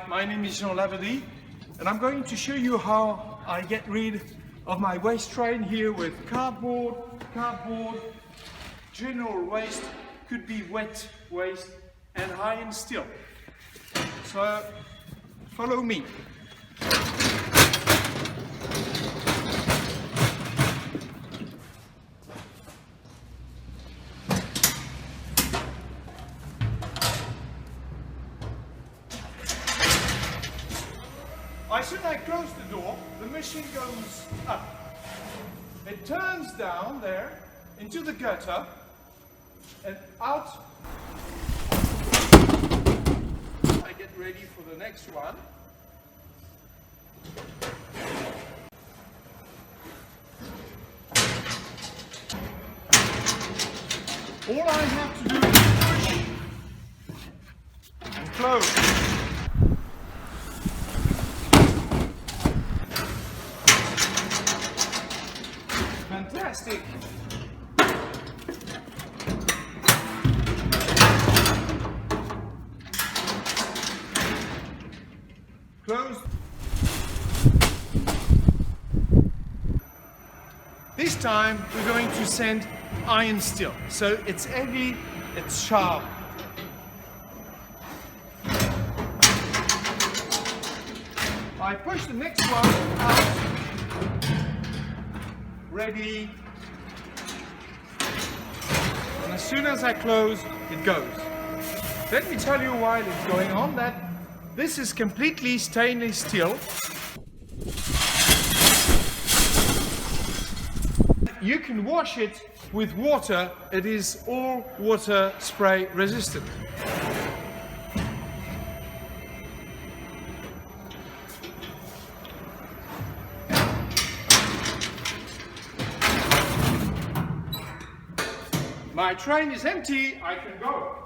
my name is Labadis, and I'm going to show you how I get rid of my waste train here with cardboard, general waste, could be wet waste, and iron steel. So follow me. As soon as I close the door, the machine goes up. It turns down there into the gutter and out. I get ready for the next one. All I have to do is push and close. Fantastic. Closed. This time we're going to send iron steel. So it's heavy, it's sharp. I push the next one out. Ready, and as soon as I close, it goes. Let me tell you while it's going on that this is completely stainless steel. You can wash it with water, it is all water spray resistant. My train is empty, I can go.